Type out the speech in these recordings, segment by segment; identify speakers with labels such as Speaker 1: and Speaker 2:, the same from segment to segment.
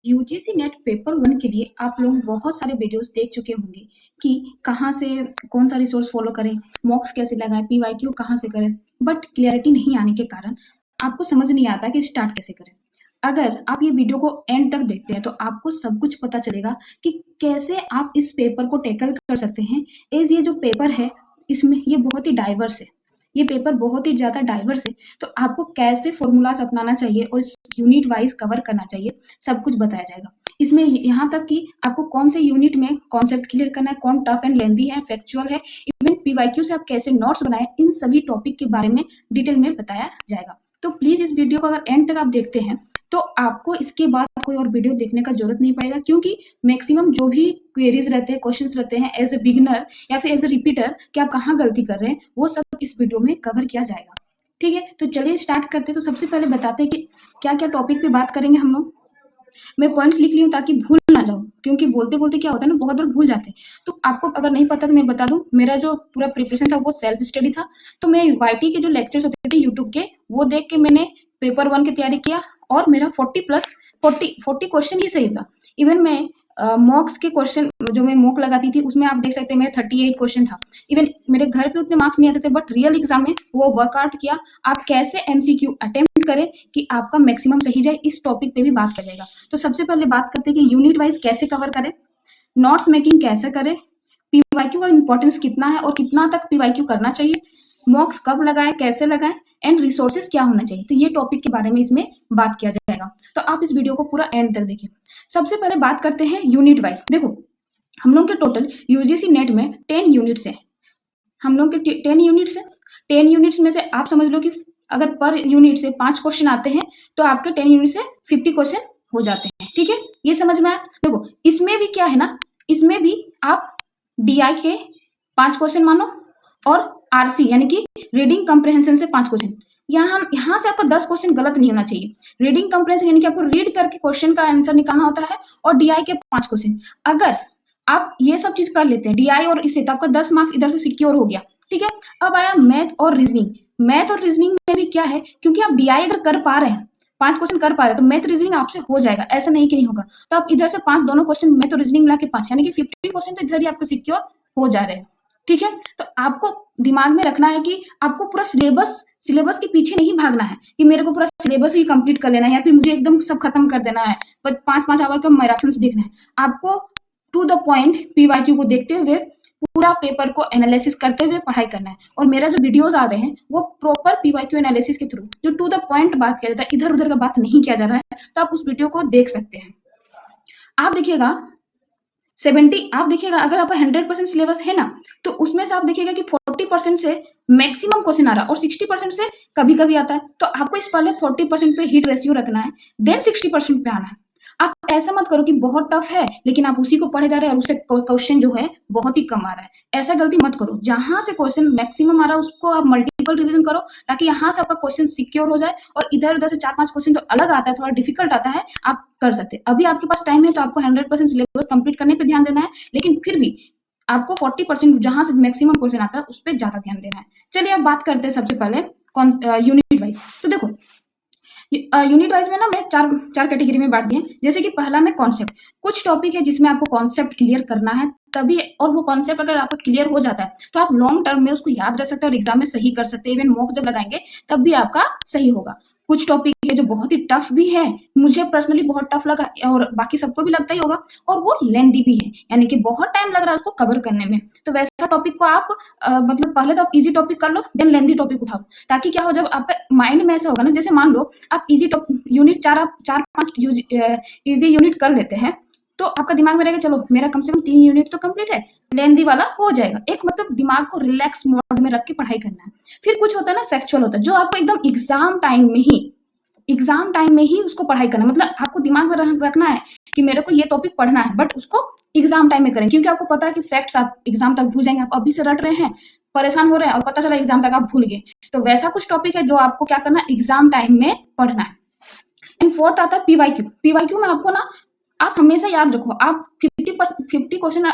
Speaker 1: UGC net paper 1 के लिए आप लोग बहुत सारे वीडियोस देख चुके होंगे कि कहाँ से कौन सा रिसोर्स फॉलो करें, मॉक्स कैसे लगाएं, पीवाईक्यू कहाँ से करें। बट क्लैरिटी नहीं आने के कारण आपको समझ नहीं आता कि स्टार्ट कैसे करें। अगर आप ये वीडियो को एंड तक देखते हैं तो आपको सब कुछ पता चलेगा कि कैसे आप इस पेपर को टैकल कर सकते हैं। एज ये जो पेपर है इसमें ये बहुत ही डाइवर्स है, ये पेपर बहुत ही ज़्यादा डाइवर्स है। तो आपको कैसे फॉर्मूलाज अपनाना चाहिए और यूनिट वाइज कवर करना चाहिए, सब कुछ बताया जाएगा। इसमें यहाँ तक कि आपको कौन से यूनिट में कॉन्सेप्ट क्लियर करना है, कौन टफ एंड लेंथी है, फैक्चुअल है, इवन पीवाईक्यू से आप कैसे नोट्स बनाए, इन सभी टॉपिक के बारे में डिटेल में बताया जाएगा। तो प्लीज इस वीडियो को अगर एंड तक आप देखते हैं तो आपको इसके बाद कोई और वीडियो देखने का जरूरत नहीं पड़ेगा, क्योंकि मैक्सिमम जो भी क्वेरीज रहते हैं, क्वेश्चंस रहते हैं एज ए बिगिनर या फिर एज ए रिपीटर कि आप कहाँ गलती कर रहे हैं, वो सब इस वीडियो में कवर किया जाएगा। ठीक है, तो चलिए स्टार्ट करते हैं। तो सबसे पहले बताते हैं कि क्या क्या टॉपिक पे बात करेंगे हम लोग। मैं पॉइंट्स लिख ली हूँ ताकि भूल ना जाऊँ, क्योंकि बोलते बोलते क्या होता है ना, बहुत बार भूल जाते हैं। तो आपको अगर नहीं पता तो मैं बता दूं, मेरा जो पूरा प्रिपरेशन था वो सेल्फ स्टडी था। तो मैं वाईटी के जो लेक्चर्स होते थे यूट्यूब के, वो देख के मैंने पेपर 1 की तैयारी किया और मेरा 40 क्वेश्चन ही सही था। इवन मैं मॉक्स के क्वेश्चन जो मैं मॉक लगाती थी उसमें आप देख सकते हैं मेरा 38 क्वेश्चन था। इवन मेरे घर पे उतने मार्क्स नहीं आते थे, बट रियल एग्जाम में वो वर्कआउट किया आप कैसे एमसीक्यू अटेम्प्ट करें कि आपका मैक्सिमम सही जाए, इस टॉपिक पे भी बात करेगा। तो सबसे पहले बात करते हैं कि यूनिट वाइज कैसे कवर करें, नोट्स मेकिंग कैसे करें, पीवाईक्यू का इंपॉर्टेंस कितना है और कितना तक पीवाईक्यू करना चाहिए, मॉक्स कब लगाएं, कैसे लगाएं, एंड रिसोर्सेज क्या होना चाहिए। तो ये टॉपिक के बारे में इसमें बात किया जाएगा। तो आप इस वीडियो को पूरा एंड तक देखिए। सबसे पहले बात करते हैं यूनिट वाइज। देखो, हम लोग के टोटल यूजीसी नेट में 10 यूनिट्स है। हम लोग के 10 यूनिट्स है। 10 यूनिट्स में से आप समझ लो कि अगर पर यूनिट से 5 क्वेश्चन आते हैं तो आपके 10 यूनिट से 50 क्वेश्चन हो जाते हैं। ठीक है, ये समझ में आया। देखो, इसमें भी क्या है ना, इसमें भी आप डीआई के 5 क्वेश्चन मानो और आरसी यानी कि रीडिंग कंप्रहेंशन से 5 क्वेश्चन। यहाँ से आपका 10 क्वेश्चन गलत नहीं होना चाहिए। रीडिंग कंप्रहेंशन यानी कि आपको रीड करके क्वेश्चन का आंसर निकालना होता है, और डीआई के 5 क्वेश्चन। अगर आप ये सब चीज कर लेते हैं डीआई और इससे, तो आपका 10 मार्क्स इधर से सिक्योर हो गया। ठीक है, अब आया मैथ और रीजनिंग। मैथ और रीजनिंग में भी क्या है, क्योंकि आप डीआई अगर कर पा रहे हैं, 5 क्वेश्चन कर पा रहे हैं, तो मैथ रीजनिंग आपसे हो जाएगा, ऐसा नहीं कि नहीं होगा। तो आप इधर से 5 दोनों क्वेश्चन मैथ और रीजनिंग मिला के 5 यानी कि 50 क्वेश्चन तो इधर ही आपके सिक्योर हो जा रहे हैं। ठीक है, तो आपको दिमाग में रखना है कि आपको पूरा सिलेबस के पीछे नहीं भागना है कि मेरे को पूरा सिलेबस ही कंप्लीट कर लेना है या फिर मुझे एकदम सब खत्म कर देना है, बस 5-5 आवर का मैराथन देखना है। आपको टू द पॉइंट पीवाईक्यू को देखते हुए पूरा पेपर को एनालिसिस करते हुए पढ़ाई करना है। और मेरा जो वीडियोस आ रहे हैं वो प्रॉपर पीवाईक्यू एनालिसिस के थ्रू जो टू द पॉइंट बात किया जाता है, इधर उधर का बात नहीं किया जा रहा है, तो आप उस वीडियो को देख सकते हैं। आप देखिएगा 70, आप देखिएगा अगर आपका 100% सिलेबस है ना, तो उसमें से आप देखिएगा कि 40% से मैक्सिमम क्वेश्चन आ रहा है और 60% से कभी कभी आता है। तो आपको इस पहले 40% पे हिट रेशियो रखना है, देन 60% पे आना है। आप ऐसा मत करो कि बहुत टफ है लेकिन आप उसी को पढ़े जा रहे हैं और उससे क्वेश्चन जो है बहुत ही कम आ रहा है। ऐसा गलती मत करो। जहां से क्वेश्चन मैक्सिमम आ रहा है उसको आप मल्टीपल रिवीजन करो, ताकि यहाँ से आपका क्वेश्चन सिक्योर हो जाए और इधर उधर से 4-5 क्वेश्चन जो अलग आता है, थोड़ा डिफिकल्ट आता है, आप कर सकते हैं। अभी आपके पास टाइम है तो आपको 100% सिलेबस कंप्लीट करने पे ध्यान देना है, लेकिन फिर भी आपको 40% जहां से मैक्सिमम क्वेश्चन आता है उस पर ज्यादा ध्यान देना है। चलिए अब बात करते हैं सबसे पहले यूनिट वाइज। तो देखो, यूनिट वाइज में ना मैं चार कैटेगरी में बांट दिए। जैसे कि पहला में कॉन्सेप्ट, कुछ टॉपिक है जिसमें आपको कॉन्सेप्ट क्लियर करना है तभी, और वो कॉन्सेप्ट अगर आपका क्लियर हो जाता है तो आप लॉन्ग टर्म में उसको याद रख सकते हैं और एग्जाम में सही कर सकते हैं। इवन मॉक जब लगाएंगे तब भी आपका सही होगा। कुछ टॉपिक है जो बहुत ही टफ भी है, मुझे पर्सनली बहुत टफ लगा और बाकी सबको भी लगता ही होगा, और वो लेंदी भी है यानी कि बहुत टाइम लग रहा है उसको कवर करने में। तो वैसा टॉपिक को आप मतलब पहले तो आप इजी टॉपिक कर लो, देन लेंदी टॉपिक उठाओ, ताकि क्या हो, जब आपका माइंड में ऐसा होगा ना, जैसे मान लो आप इजी यूनिट 4-5 इजी यूनिट कर लेते हैं, तो आपका दिमाग में रहेगा चलो मेरा कम से कम 3 यूनिट तो कंप्लीट है, लेंदी वाला हो जाएगा। एक मतलब दिमाग को रिलैक्स मोड में रख के पढ़ाई करना है। फिर कुछ होता है ना फैक्चुअल होता है, जो आपको एकदम एग्जाम टाइम में ही उसको पढ़ाई करना, मतलब आपको दिमाग में रखना है कि मेरे को ये टॉपिक पढ़ना है, बट उसको एग्जाम टाइम में करें, क्योंकि आपको पता है कि फैक्ट्स आप एग्जाम तक भूल जाएंगे। आप अभी से रट रहे हैं, परेशान हो रहे हैं और पता चला एग्जाम तक आप भूल गए। तो वैसा कुछ टॉपिक है जो आपको क्या करना है, एग्जाम टाइम में पढ़ना है। एंड फोर्थ आता है पीवाईक्यू। पीवाईक्यू में आपको ना, आप हमेशा याद रखो, आप 50 क्वेश्चन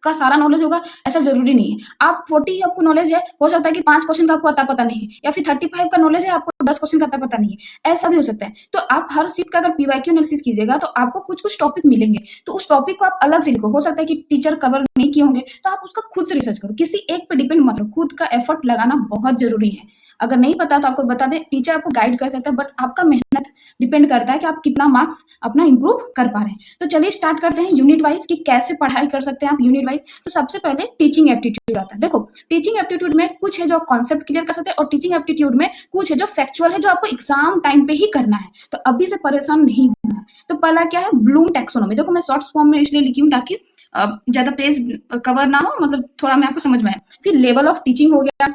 Speaker 1: का सारा नॉलेज होगा ऐसा ज़रूरी नहीं है। आप 40 आपको नॉलेज है, हो सकता है कि 5 क्वेश्चन का आपको अता पता नहीं है, या फिर 35 का नॉलेज है, आपको 10 क्वेश्चन का अता पता नहीं है, ऐसा भी हो सकता है। तो आप हर सीट का अगर पीवाईक्यू एनालिसिस कीजिएगा तो आपको कुछ-कुछ टॉपिक मिलेंगे, तो उस टॉपिक को आप अलग से लिखो। हो सकता है कि टीचर कवर नहीं किए होंगे, तो आप उसका खुद से रिसर्च करो। किसी एक पे डिपेंड मत रहो, खुद का एफर्ट लगाना बहुत ज़रूरी है। अगर नहीं पता तो आपको बता दें, टीचर आपको गाइड कर सकता है, बट आपका मेहनत डिपेंड करता है कि आप कितना मार्क्स अपना इम्प्रूव कर पा रहे हैं। तो चलिए स्टार्ट करते हैं यूनिट वाइज कि कैसे पढ़ाई कर सकते हैं आप यूनिट वाइज। तो सबसे पहले टीचिंग एप्टीट्यूड आता है। देखो, टीचिंग एप्टीट्यूड में कुछ है जो कॉन्सेप्ट क्लियर कर सकते हैं, और टीचिंग एप्टीट्यूड में कुछ है जो फैक्चुअल है, जो आपको एग्जाम टाइम पे ही करना है। तो अभी से परेशान नहीं होना है। तो पहला क्या है, ब्लूम टैक्सोनॉमी। देखो मैं शॉर्ट फॉर्म में इसलिए लिखी हूँ ताकि ज्यादा पेज कवर ना हो, मतलब थोड़ा मैं आपको समझ में आए। फिर लेवल ऑफ टीचिंग हो गया,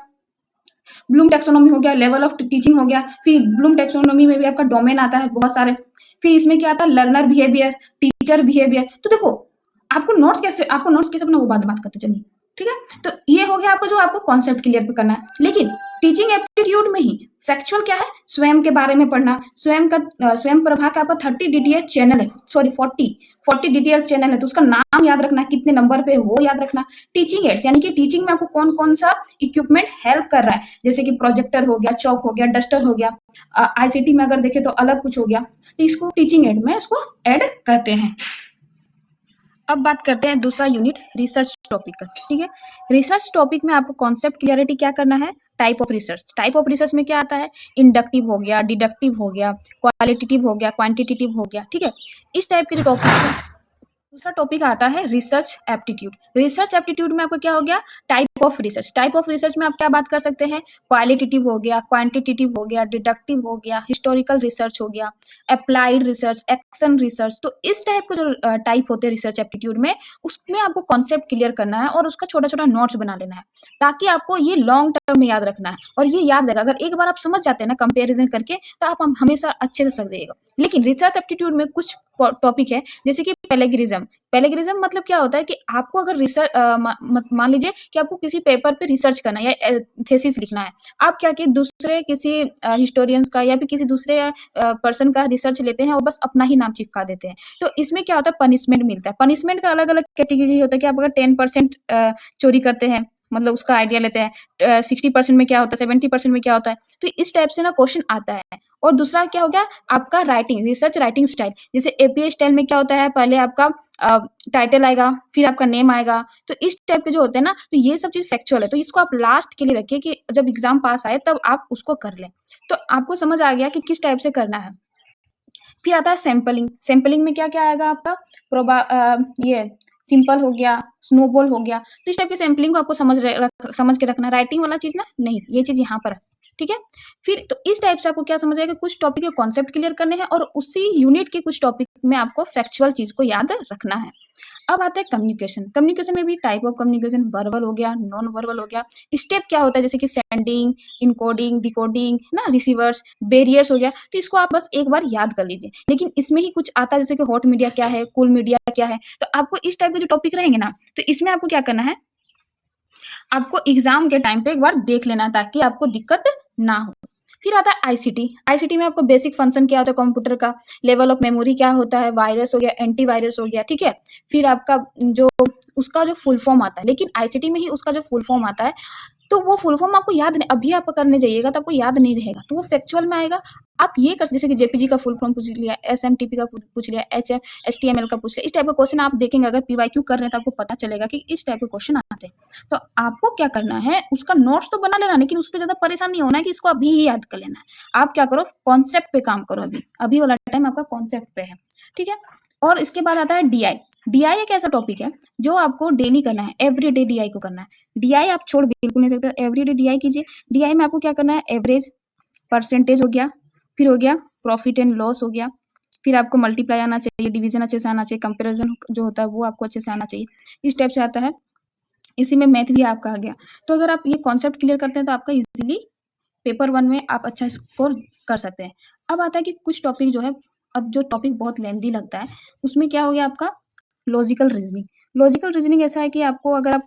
Speaker 1: ब्लूम टैक्सोनॉमी हो गया, लेवल ऑफ टीचिंग हो गया। फिर ब्लूम टैक्सोनॉमी में भी आपका डोमेन आता है बहुत सारे। फिर इसमें क्या आता है, लर्नर बिहेवियर, टीचर बिहेवियर। तो देखो, आपको नोट्स कैसे अपना वो बात करते चलिए, ठीक है। तो ये हो गया आपको जो आपको कॉन्सेप्ट क्लियर करना है। लेकिन टीचिंग एप्टीट्यूड में ही फैक्चुअल क्या है, स्वयं के बारे में पढ़ना। स्वयं प्रभा का आपका 30 डीटीएच चैनल है, सॉरी 40 डीटीएच चैनल है, तो उसका नाम याद रखना, कितने नंबर पे वो याद रखना। टीचिंग एड्स, यानी कि टीचिंग में आपको कौन कौन सा इक्विपमेंट हेल्प कर रहा है, जैसे कि प्रोजेक्टर हो गया, चौक हो गया, डस्टर हो गया। आईसीटी में अगर देखें तो अलग कुछ हो गया, तो इसको टीचिंग एड में इसको ऐड करते हैं। अब बात करते हैं दूसरा यूनिट, रिसर्च टॉपिक का, ठीक है। रिसर्च टॉपिक में आपको कॉन्सेप्ट क्लियरिटी क्या करना है, type of research. Type of research में क्या आता है, इंडक्टिव हो गया, डिडक्टिव हो गया, क्वालिटेटिव हो गया, क्वांटिटेटिव हो गया, ठीक है। इस टाइप के जो टॉपिक है। दूसरा टॉपिक आता है रिसर्च एप्टीट्यूड। रिसर्च एप्टीट्यूड में आपको क्या हो गया, type of research. Type of research में आप क्या बात कर सकते हैं, क्वालिटेटिव हो गया, क्वांटिटेटिव हो गया, डिडक्टिव हो गया, हिस्टोरिकल रिसर्च हो गया, अप्लाइड रिसर्च, एक्शन रिसर्च। तो इस टाइप के जो टाइप होते हैं रिसर्च एप्टीट्यूड में, उसमें आपको कॉन्सेप्ट क्लियर करना है और उसका छोटा छोटा नोट्स बना लेना है, ताकि आपको ये लॉन्ग टर्म में याद रखना है। और ये याद रहेगा, अगर एक बार आप समझ जाते हैं ना कंपेरिजन करके, तो आप हमेशा अच्छे से समझ जाइएगा। लेकिन रिसर्च एप्टीट्यूड में कुछ टॉपिक है, जैसे कि प्लेगरिज्म। प्लेगरिज्म मतलब क्या होता है कि आपको अगर रिसर्च मान लीजिए कि आपको किसी पेपर पे रिसर्च करना है या थीसिस लिखना है, आप क्या कि दूसरे किसी हिस्टोरियंस का या फिर किसी दूसरे पर्सन का रिसर्च लेते हैं और बस अपना ही नाम चिपका देते हैं। तो इसमें क्या होता है, पनिशमेंट मिलता है। पनिशमेंट का अलग अलग कैटेगरी होता है कि आप अगर 10% चोरी करते हैं, मतलब उसका आइडिया लेते हैं, 60% में क्या होता है, 70% में क्या होता है, तो इस टाइप से ना क्वेश्चन आता है। और दूसरा क्या हो गया, आपका राइटिंग, रिसर्च राइटिंग स्टाइल। जैसे एपीए स्टाइल में क्या होता है, पहले आपका टाइटल आएगा, फिर आपका नेम आएगा। तो इस टाइप के जो होते हैं ना, तो ये सब चीज फैक्चुअल है, तो इसको आप लास्ट के लिए रखिए कि जब एग्जाम पास आए तब आप उसको कर लें। तो आपको समझ आ गया कि किस टाइप से करना है। फिर आता है सैंपलिंग। सैंपलिंग में क्या क्या आएगा आपका, ये सिंपल हो गया, स्नोबॉल हो गया। तो इस टाइप की सैंपलिंग को आपको समझ के रखना। राइटिंग वाला चीज ना नहीं, ये चीज यहाँ पर है, ठीक है। फिर तो इस टाइप से आपको क्या समझ आएगा, कुछ टॉपिक के कॉन्सेप्ट क्लियर करने हैं और उसी यूनिट के कुछ टॉपिक में आपको फैक्चुअल चीज को याद रखना है। अब आता है कम्युनिकेशन। कम्युनिकेशन में भी टाइप ऑफ कम्युनिकेशन, वर्बल हो गया, नॉन वर्बल हो गया। स्टेप क्या होता है, जैसे कि सेंडिंग, इनकोडिंग, डिकोडिंग, ना रिसीवर्स, बैरियर्स हो गया। तो इसको आप बस एक बार याद कर लीजिए। लेकिन इसमें ही कुछ आता है, जैसे कि हॉट मीडिया क्या है, कूल मीडिया क्या है। तो आपको इस टाइप के जो टॉपिक रहेंगे ना, तो इसमें आपको क्या करना है, आपको एग्जाम के टाइम पे एक बार देख लेना, ताकि आपको दिक्कत ना हो। फिर आता है आईसीटी। आईसीटी में आपको बेसिक फंक्शन क्या होता है कंप्यूटर का, लेवल ऑफ मेमोरी क्या होता है, वायरस हो गया, एंटीवायरस हो गया, ठीक है। फिर आपका जो उसका जो फुल फॉर्म आता है, लेकिन आईसीटी में ही उसका जो फुल फॉर्म आता है, तो वो फुल फॉर्म आपको याद नहीं, अभी आप करने जाइएगा तो आपको याद नहीं रहेगा, तो वो फैक्चुअल में आएगा। आप ये कर, जैसे कि जेपीजी का फुल फॉर्म पूछ लिया, एसएमटीपी का पूछ लिया, एचटीएमएल का पूछ लिया। इस टाइप का क्वेश्चन आप देखेंगे, अगर पीवाईक्यू कर रहे हैं तो आपको पता चलेगा कि इस टाइप के क्वेश्चन आते हैं। तो आपको क्या करना है, उसका नोट्स तो बना लेना, लेकिन उस पर ज्यादा परेशान नहीं होना है कि इसको अभी ही याद कर लेना है। आप क्या करो, कॉन्सेप्ट पे काम करो। अभी अभी वाला टाइम आपका कॉन्सेप्ट पे है, ठीक है। और इसके बाद आता है डीआई। डीआई एक ऐसा टॉपिक है जो आपको डेली करना है, एवरीडे डीआई को करना है। डीआई आप छोड़ बिल्कुल नहीं सकते, एवरीडे डीआई कीजिए। डीआई में आपको क्या करना है, एवरेज, परसेंटेज हो गया, फिर हो गया प्रॉफिट एंड लॉस हो गया, फिर आपको मल्टीप्लाई आना चाहिए, डिवीजन अच्छे से आना चाहिए, कंपैरिजन जो होता है वो आपको अच्छे से आना चाहिए। इस टाइप से आता है। इसी में मैथ भी आपका आ गया। तो अगर आप ये कॉन्सेप्ट क्लियर करते हैं तो आपका इजीली पेपर 1 में आप अच्छा स्कोर कर सकते हैं। अब आता है कि कुछ टॉपिक जो है, अब जो टॉपिक बहुत लेंथी लगता है, उसमें क्या हो गया आपका, लॉजिकल रीजनिंग। लॉजिकल रीजनिंग ऐसा है कि आपको अगर आप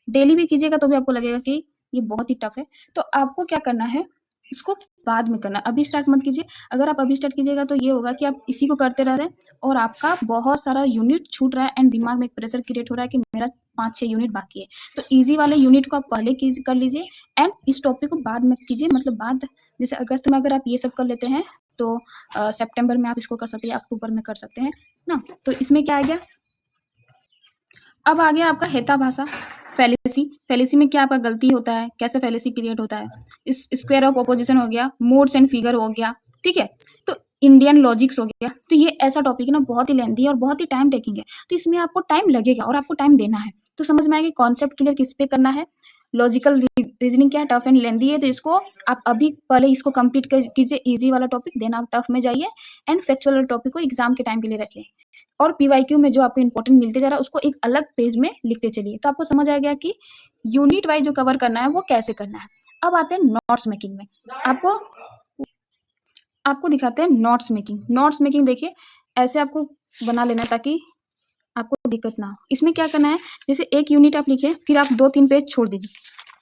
Speaker 1: डेली भी कीजिएगा तो भी आपको लगेगा कि ये बहुत ही टफ है। तो आपको क्या करना है, इसको बाद में करना, अभी स्टार्ट मत कीजिए। अगर आप अभी स्टार्ट कीजिएगा तो ये होगा कि आप इसी को करते रह रहे हैं और आपका बहुत सारा यूनिट छूट रहा है, एंड दिमाग में एक प्रेशर क्रिएट हो रहा है कि मेरा 5-6 यूनिट बाकी है। तो ईजी वाले यूनिट को आप पहले कर लीजिए एंड इस टॉपिक को बाद में कीजिए, मतलब बाद जैसे अगस्त में अगर आप ये सब कर लेते हैं तो सितंबर में आप इसको कर सकते हैं, अक्टूबर में कर सकते हैं ना। तो इसमें क्या आ गया, अब आ गया आपका हेता भाषा फैलेसी। फैलेसी में क्या आपका गलती होता है, कैसे फैलेसी क्रिएट होता है, इस स्क्वायर ऑफ ऑपोजिशन हो गया, मोड्स एंड फिगर हो गया, ठीक है। तो इंडियन लॉजिक्स हो गया। तो ये ऐसा टॉपिक है ना, बहुत ही लेंथी है और बहुत ही टाइम टेकिंग है, तो इसमें आपको टाइम लगेगा और आपको टाइम देना है। तो समझ में आएगा कॉन्सेप्ट क्लियर किस पे करना है। लॉजिकल रीजनिंग क्या है, टफ एंड लेंथी है, तो इसको आप अभी पहले इसको कंप्लीट कीजिए, इजी वाला टॉपिक, देन आप टफ में जाइए एंड फैक्चुअल वाला टॉपिक को एग्जाम के टाइम के लिए रखिए। और पीवाईक्यू में जो आपको इंपॉर्टेंट मिलते जा रहा है उसको एक अलग पेज में लिखते चलिए। तो आपको समझ आ गया कि यूनिट वाइज जो कवर करना है वो कैसे करना है। अब आते हैं नोट्स मेकिंग में। आपको दिखाते हैं नोट्स मेकिंग। नोट्स मेकिंग देखिए ऐसे आपको बना लेना ताकि आपको दिक्कत ना हो। इसमें क्या करना है, जैसे एक यूनिट आप लिखे, फिर आप 2-3 पेज छोड़ दीजिए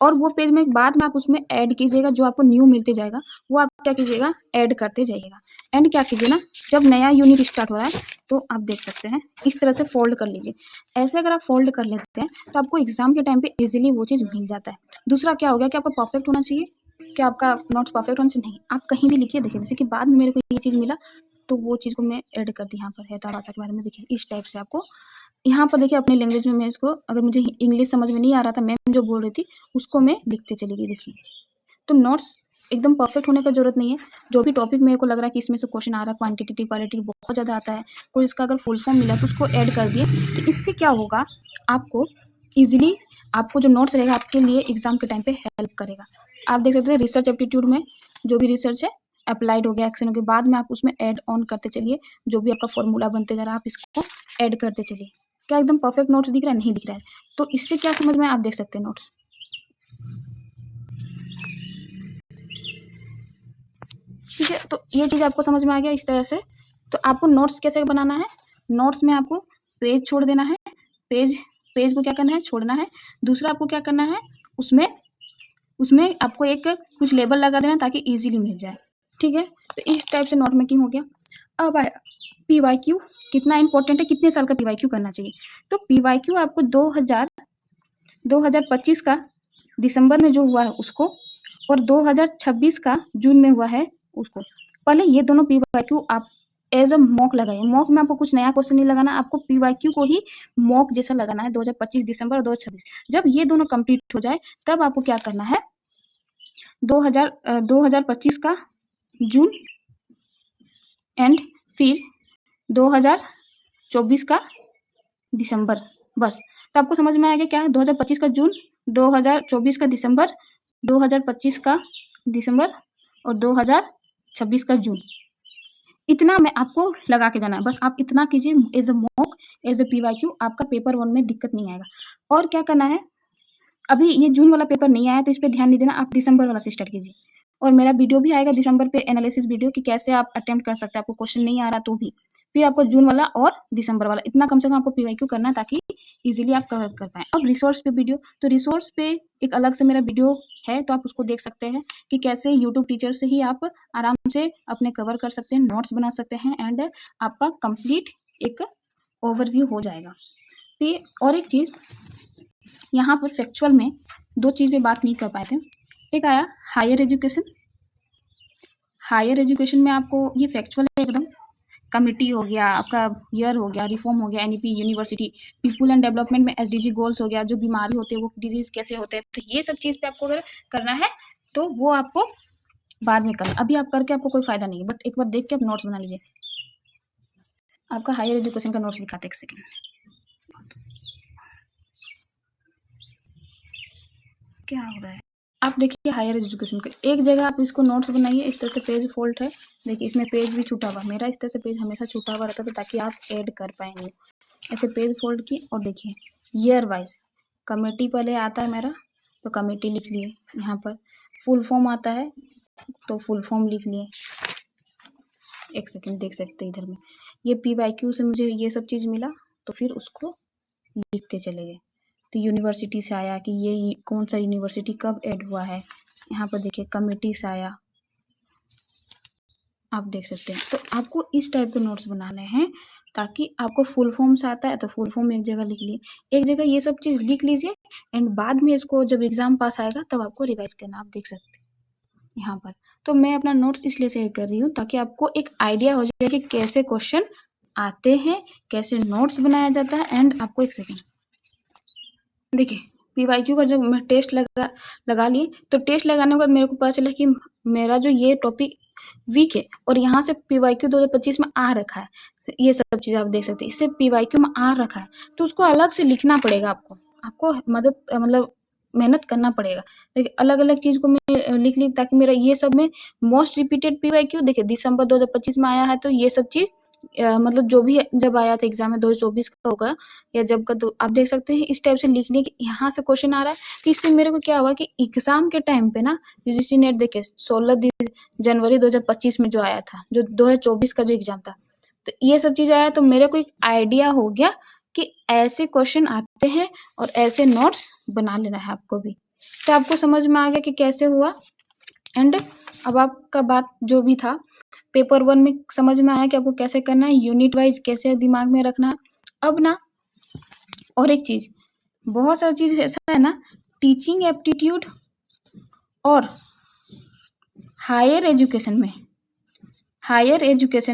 Speaker 1: और वो पेज में बाद में आप उसमें ऐड कीजिएगा, जो आपको न्यू मिलते जाएगा वो आप क्या कीजिएगा, ऐड करते जाइएगा। एंड क्या कीजिए ना, जब नया यूनिट स्टार्ट हो रहा है तो आप देख सकते हैं इस तरह से फोल्ड कर लीजिए। ऐसे अगर आप फोल्ड कर लेते हैं तो आपको एग्जाम के टाइम पे इजीली वो चीज़ मिल जाता है। दूसरा क्या हो गया कि आपको परफेक्ट होना चाहिए, कि आपका नोट्स परफेक्ट होना चाहिए, नहीं आप कहीं भी लिखिए। देखिए जैसे कि बाद में मेरे को ये चीज़ मिला तो वो चीज़ को मैं ऐड कर दी यहाँ पर, हेता भाषा के बारे में। देखिए इस टाइप से आपको यहाँ पर देखिए अपने लैंग्वेज में मैं इसको, अगर मुझे इंग्लिश समझ में नहीं आ रहा था, मैम जो बोल रही थी उसको मैं लिखते चली गई। देखिए तो नोट्स एकदम परफेक्ट होने का जरूरत नहीं है। जो भी टॉपिक मेरे को लग रहा है कि इसमें से क्वेश्चन आ रहा है, क्वांटिटेटिव क्वालिटेटिव बहुत ज़्यादा आता है, कोई इसका अगर फुल फॉर्म मिला तो उसको ऐड कर दिए। तो इससे क्या होगा, आपको ईजिली आपको जो नोट्स रहेगा आपके लिए एग्जाम के टाइम पे हेल्प करेगा। आप देख सकते हैं रिसर्च एप्टीट्यूड में जो भी रिसर्च है, अप्लाइड हो गया, एक्शन हो गया, बाद में आप उसमें ऐड ऑन करते चलिए। जो भी आपका फॉर्मूला बनते जा रहा है आप इसको ऐड करते चलिए। क्या एकदम परफेक्ट नोट्स दिख रहा है, नहीं दिख रहा है। तो इससे क्या समझ में, आप देख सकते हैं नोट्स, ठीक है। तो ये चीज़ आपको समझ में आ गया इस तरह से। तो आपको नोट्स कैसे बनाना है, नोट्स में आपको पेज छोड़ देना है, पेज को क्या करना है, छोड़ना है। दूसरा आपको क्या करना है, उसमें उसमें आपको एक कुछ लेबल लगा देना ताकि इजीली मिल जाए, ठीक है। तो इस टाइप से नोट मेकिंग हो गया। अब पीवाईक्यू कितना इंपॉर्टेंट है, कितने साल का पीवाईक्यू करना चाहिए। तो पीवाईक्यू आपको 2025 का दिसंबर में जो हुआ है उसको, और 2026 का जून में हुआ है उसको, पहले ये दोनों पीवाईक्यू आप एज अ मॉक लगाइए। मॉक में आपको कुछ नया क्वेश्चन नहीं लगाना, आपको पीवाईक्यू को ही मॉक जैसा लगाना है। 2025 दिसंबर और 2026, जब ये दोनों कंप्लीट हो जाए तब आपको क्या करना है, 2025 का जून एंड फिर 2024 का दिसंबर, बस। तो आपको समझ में आएगा क्या है, 2025 का जून, 2024 का दिसंबर, 2025 का दिसंबर और 2026 का जून। इतना मैं आपको लगा के जाना है, बस आप इतना कीजिए as a mock, as a PYQ, आपका पेपर 1 में दिक्कत नहीं आएगा। और क्या करना है, अभी ये जून वाला पेपर नहीं आया तो इस पे ध्यान नहीं देना, आप दिसंबर वाला से स्टार्ट कीजिए। और मेरा वीडियो भी आएगा दिसंबर पे, एनालिसिस वीडियो, कि कैसे आप अटेम्प्ट कर सकते हैं, आपको क्वेश्चन नहीं आ रहा तो भी। फिर आपको जून वाला और दिसंबर वाला, इतना कम से कम आपको पीवाईक्यू करना है ताकि इजीली आप कवर कर पाएँ। अब रिसोर्स पे वीडियो, तो रिसोर्स पे एक अलग से मेरा वीडियो है, तो आप उसको देख सकते हैं कि कैसे यूट्यूब टीचर से ही आप आराम से अपने कवर कर सकते हैं, नोट्स बना सकते हैं एंड आपका कंप्लीट एक ओवरव्यू हो जाएगा। फिर और एक चीज़, यहाँ पर फैक्चुअल में 2 चीज़ पे बात नहीं कर पाए थे। एक आया हायर एजुकेशन। हायर एजुकेशन में आपको ये फैक्चुअल है एकदम, कमिटी हो गया, आपका ईयर हो गया, रिफॉर्म हो गया, NEP university, people and development में एसडीजी गोल्स हो गया, जो बीमारी होते हैं वो डिजीज कैसे होते हैं, तो ये सब चीज़ पे आपको अगर करना है तो वो आपको बाद में करना, अभी आप करके आपको कोई फायदा नहीं है। बट एक बार देख के आप नोट्स बना लीजिए। आपका हायर एजुकेशन का नोट्स दिखाते एक सेकेंड, क्या हो रहा है। आप देखिए हायर एजुकेशन का एक जगह आप इसको नोट्स बनाइए, इस तरह से पेज फोल्ड है, देखिए इसमें पेज भी छूटा हुआ, मेरा इस तरह से पेज हमेशा छूटा हुआ रहता था ताकि आप ऐड कर पाएंगे। ऐसे पेज फोल्ड की, और देखिए ईयर वाइज कमेटी पहले आता है मेरा, तो कमेटी लिख लिए। यहाँ पर फुल फॉर्म आता है तो फुल फॉर्म लिख लिए। एक सेकंड देख सकते हैं इधर में, ये पीवाईक्यू से मुझे ये सब चीज़ मिला तो फिर उसको लिखते चले गए। तो यूनिवर्सिटी से आया कि ये कौन सा यूनिवर्सिटी कब ऐड हुआ है, यहाँ पर देखिए कमेटी से आया, आप देख सकते हैं। तो आपको इस टाइप के नोट्स बनाने हैं ताकि आपको फुल फॉर्म से आता है तो फुल फॉर्म एक जगह लिख लिए, एक जगह ये सब चीज़ लिख लीजिए एंड बाद में इसको जब एग्ज़ाम पास आएगा तब आपको रिवाइज़ करना, आप देख सकते हैं यहाँ पर। तो मैं अपना नोट्स इसलिए शेयर कर रही हूँ ताकि आपको एक आइडिया हो जाए कि कैसे क्वेश्चन आते हैं, कैसे नोट्स बनाया जाता है। एंड आपको एक सेकेंड देखिए, पीवाईक्यू का जब मैं टेस्ट लगा लिए, तो टेस्ट लगाने के बाद मेरे को पता चला कि मेरा जो ये टॉपिक वीक है और यहाँ से पीवाईक्यू 2025 में आ रखा है, ये सब चीज़ आप देख सकते हैं, इससे पीवाईक्यू में आ रखा है, तो उसको अलग से लिखना पड़ेगा आपको मतलब मेहनत करना पड़ेगा। देखिए अलग-अलग चीज़ को मैं लिख ली ताकि मेरा ये सब में मोस्ट रिपीटेड पीवाईक्यू देखिए दिसंबर 2025 में आया है, तो ये सब चीज़ मतलब जो भी जब आया था एग्ज़ाम में 2024 का होगा या जब का, तो आप देख सकते हैं इस टाइप से लिख लिए कि यहाँ से क्वेश्चन आ रहा है। तो इससे मेरे को क्या हुआ कि एग्ज़ाम के टाइम पे ना यूजीसी नेट देखिए 16 जनवरी 2025 में जो आया था, जो 2024 का जो एग्ज़ाम था, तो ये सब चीज़ आया, तो मेरे को एक आइडिया हो गया कि ऐसे क्वेश्चन आते हैं और ऐसे नोट्स बना लेना है आपको भी। तो आपको समझ में आ गया कि कैसे हुआ। एंड अब आपका बात जो भी था पेपर 1 में समझ में आया कि आपको कैसे करना है, यूनिट वाइज कैसे दिमाग में रखना है। अब ना और एक चीज़, बहुत सारी चीज़ ऐसा है ना, टीचिंग एप्टीट्यूड और हायर एजुकेशन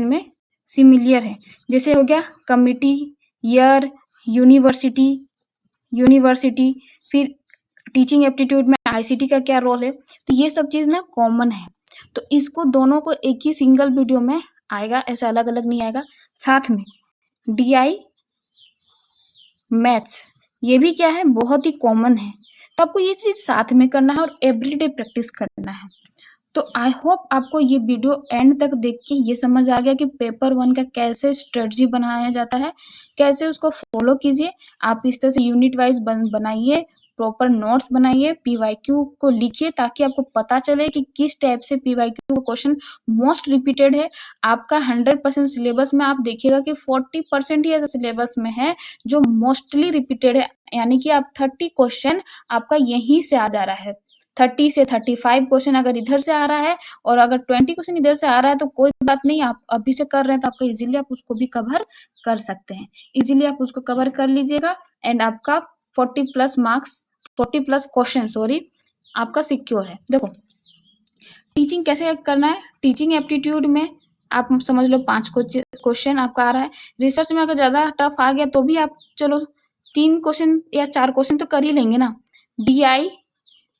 Speaker 1: में सिमिलर है। जैसे हो गया कमिटी, ईयर, यूनिवर्सिटी, फिर टीचिंग एप्टीट्यूड में आईसीटी का क्या रोल है, तो ये सब चीज़ ना कॉमन है। तो इसको दोनों को एक ही सिंगल वीडियो में आएगा, ऐसा अलग-अलग नहीं आएगा। साथ में डीआई मैथ्स, ये भी क्या है, बहुत ही कॉमन है। तो आपको ये चीज़ साथ में करना है और एवरीडे प्रैक्टिस करना है। तो आई होप आपको ये वीडियो एंड तक देख के ये समझ आ गया कि पेपर 1 का कैसे स्ट्रेटजी बनाया जाता है, कैसे उसको फॉलो कीजिए। आप इस तरह से यूनिट वाइज बनाइए, प्रॉपर नोट्स बनाइए, पीवाईक्यू को लिखिए ताकि आपको पता चले कि किस टाइप से पीवाईक्यू का क्वेश्चन मोस्ट रिपीटेड है। आपका 100% सिलेबस में आप देखिएगा कि 40% ही ऐसा सिलेबस में है जो मोस्टली रिपीटेड है, यानी कि आप 30 क्वेश्चन आपका यहीं से आ जा रहा है। 30 से 35 क्वेश्चन अगर इधर से आ रहा है और अगर 20 क्वेश्चन इधर से आ रहा है तो कोई बात नहीं, आप अभी से कर रहे हैं तो आपका इजीली आप उसको भी कवर कर सकते हैं। इजीली आप उसको कवर कर लीजिएगा एंड आपका 40 प्लस मार्क्स, 40 प्लस क्वेश्चन आपका सिक्योर है। देखो टीचिंग कैसे करना है, टीचिंग एप्टीट्यूड में आप समझ लो 5 क्वेश्चन आपका आ रहा है। रिसर्च में अगर ज़्यादा टफ आ गया तो भी आप चलो 3 क्वेश्चन या 4 क्वेश्चन तो कर ही लेंगे ना। डीआई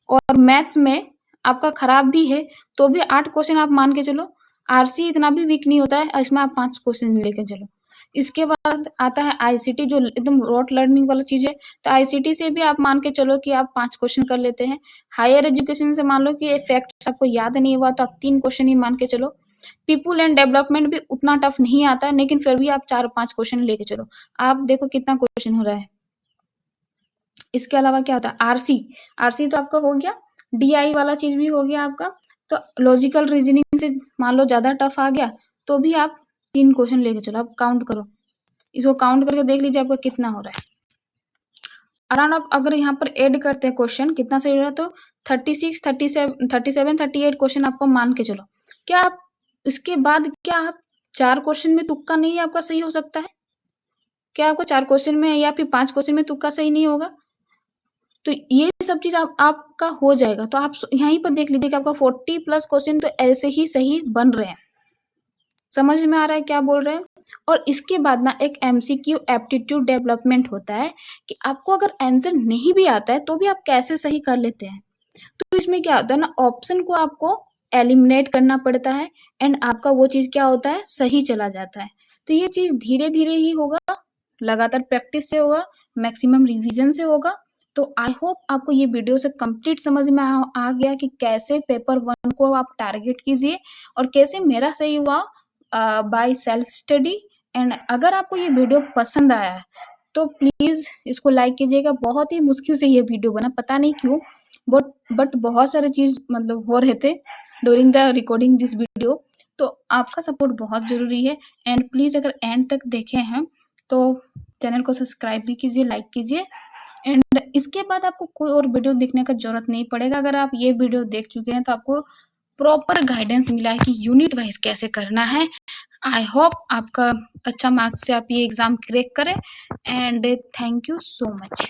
Speaker 1: और मैथ्स में आपका खराब भी है तो भी 8 क्वेश्चन आप मान के चलो। आरसी इतना भी वीक नहीं होता है, इसमें आप 5 क्वेश्चन लेके चलो। इसके बाद आता है आईसीटी जो एकदम रोट लर्निंग वाला चीज़ है, तो आईसीटी से भी आप मान के चलो कि आप 5 क्वेश्चन कर लेते हैं। हायर एजुकेशन से मान लो कि फैक्ट्स आपको याद नहीं हुआ तो आप 3 क्वेश्चन ही मान के चलो। पीपल एंड डेवलपमेंट भी उतना टफ नहीं आता है, लेकिन फिर भी आप 4-5 क्वेश्चन लेके चलो। आप देखो कितना क्वेश्चन हो रहा है। इसके अलावा क्या होता है आरसी तो आपका हो गया, डीआई वाला चीज भी हो गया आपका। तो लॉजिकल रीजनिंग से मान लो ज्यादा टफ आ गया तो भी आप 3 क्वेश्चन लेके चलो। आप काउंट करो, इसको काउंट करके देख लीजिए आपका कितना हो रहा है। अराउंड आप अगर यहाँ पर ऐड करते हैं क्वेश्चन कितना सही हो रहा है तो 36, 37, 38 क्वेश्चन आपको मान के चलो। क्या आप इसके बाद क्या आप 4 क्वेश्चन में तुक्का नहीं आपका सही हो सकता है? क्या आपको 4 क्वेश्चन में या फिर 5 क्वेश्चन में तुक्का सही नहीं होगा? तो ये सब चीज़ आपका हो जाएगा। तो आप यहीं पर देख लीजिए कि आपका 40 प्लस क्वेश्चन तो ऐसे ही सही बन रहे हैं। समझ में आ रहा है क्या बोल रहे हैं? और इसके बाद ना एक एमसीक्यू एप्टीट्यूड डेवलपमेंट होता है कि आपको अगर आंसर नहीं भी आता है तो भी आप कैसे सही कर लेते हैं। तो इसमें क्या होता है ना, ऑप्शन को आपको एलिमिनेट करना पड़ता है एंड आपका वो चीज़ क्या होता है, सही चला जाता है। तो ये चीज़ धीरे-धीरे ही होगा, लगातार प्रैक्टिस से होगा, मैक्सिमम रिवीजन से होगा। तो आई होप आपको ये वीडियो से कंप्लीट समझ में आ गया कि कैसे पेपर 1 को आप टारगेट कीजिए और कैसे मेरा सही हुआ बाय सेल्फ स्टडी। एंड अगर आपको ये वीडियो पसंद आया है तो प्लीज़ इसको लाइक कीजिएगा। बहुत ही मुश्किल से ये वीडियो बना, पता नहीं क्यों, बट बहुत सारे चीज़ मतलब हो रहे थे during the recording this video. तो आपका सपोर्ट बहुत ज़रूरी है एंड प्लीज़ अगर एंड तक देखे हैं तो चैनल को सब्सक्राइब भी कीजिए, लाइक कीजिए। एंड इसके बाद आपको कोई और वीडियो देखने का ज़रूरत नहीं पड़ेगा। अगर आप ये वीडियो देख चुके हैं तो आपको प्रॉपर गाइडेंस मिला है कि यूनिट वाइज कैसे करना है। आई होप आपका अच्छा मार्क्स से आप ये एग्ज़ाम क्रैक करें and thank you so much.